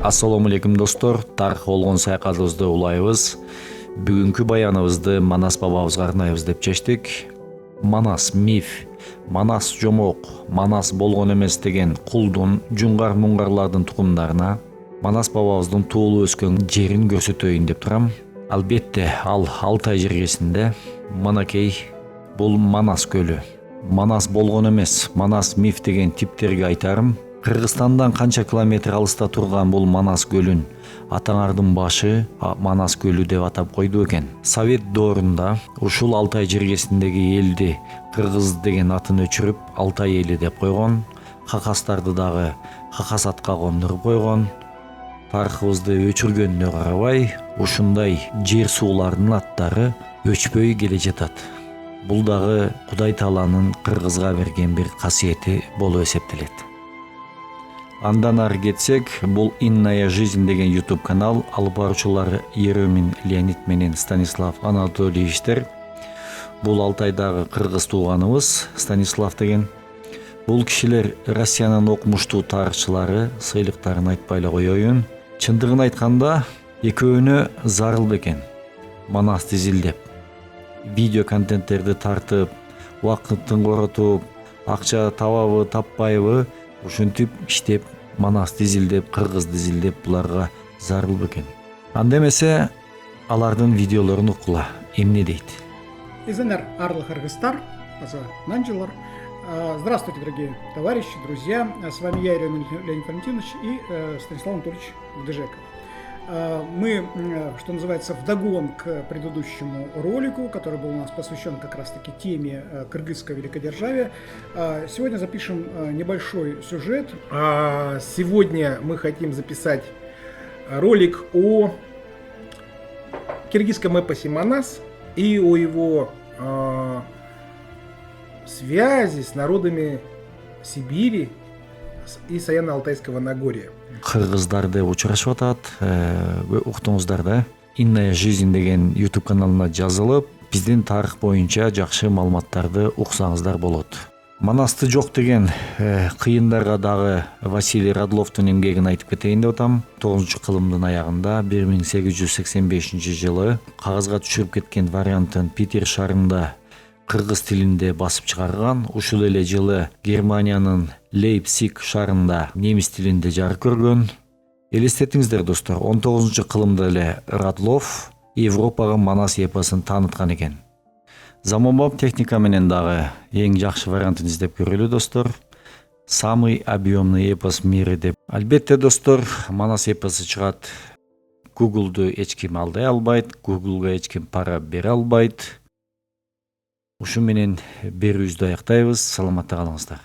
Ассаламу алейкум достор, тарых болгон саякатыбызды улайбыз. Бүгүнкү баяныбызды Манас бабабызга арнайбыз деп чечтик. Манас миф, Манас жомок, Манас болгон эмес деген кулдун, жуңгар муңгарлардын тукумдарына Манас бабабыздын туулуп өскөн жерин көрсөтөйүн деп турам. Албетте ал Алтай жергесинде. Манакей бул Манас көлү. Манас болгон эмес, Манас миф деген типтерге айтарым. Кыргызстандан канча километр алыста турган бул Манас көлүн атаңардын башы Манас көлү деп атап койду экен. Совет доорунда ушул Алтай жергесиндеги элди кыргыз деген атын өчүрүп Алтай эли деп койгон. Хакастарды дагы Хакас атка кондуруп койгон. Тарыхыбызды өчүргөнүнө карабай, ушундай жер суулардын аттары өчпөй келе жатат. Бул дагы Кудай Тааланын кыргызга берген бир касиети болуп эсептелет. Андан ары кетсек, бул «Инная жизнь» деген YouTube канал, алып баруучулары Еремин Леонид менен Станислав Анатольевичтер. Бул Алтайдагы кыргыз тууганыбыз Станислав деген. Бул кишилер Россиянын окумуштуу тарыхчылары, сыйлыктарын айтпай эле коеюн. Чындыгын айтканда, экөөнө зарыл бекен Манасты изилдеп, видео контенттерди тартып, убакытын коротуп, акча табабы, таппайбы, ушинтип иштеп, Манасты изилдеп, кыргызды изилдеп буларга зарыл бекен. Анда эмесе алардын видеолорун уккула. Эмне дейт? Изенер Арлы Кыргызстар, Нанджелар. Здравствуйте, дорогие товарищи, друзья. С вами я, Еремин Леонид Валентинович, и Станислав Анатольевич Гдыжеков. Мы, что называется, вдогон к предыдущему ролику, который был у нас посвящен как раз-таки теме кыргызского великодержавия. Сегодня запишем небольшой сюжет. Сегодня мы хотим записать ролик о киргизском эпосе Манас и о его связи с народами Сибири и Саяно-Алтайского Нагорья. Кыргыздар деп учурашып атат. Уктуңуздар да. «Инная жизнь» деген YouTube каналына жазылып, биздин тарых боюнча жакшы маалыматтарды уксаңыздар болот. Манасты жок деген кыйындарга дагы Василий Радловдун эмгегин айтып кетейин деп атам. 9-кылымдын аягында 1885 жылы кагазга түшүрүп кеткен вариантын Питер шаарында кыргыз тилинде басып чыгарган. Ушул эле жылы Германиянын Лейпциг шаарында немис тилинде жарык көргөн. Элестетиңиздер достор, 19-кылымда эле Радлов Европага Манас эпосун тааныткан экен. Заманбап техника менен дагы эң жакшы вариантын издеп көрөлү достор. Самый объемный эпос в мире деп. Албетте достор, Манас эпосу чыгат. Google'ду эч ким алдай албайт, Google'га эч ким пара бере албайт. Ушу менен берүүбүздү аяктайбыз. Саламатта калыңыздар.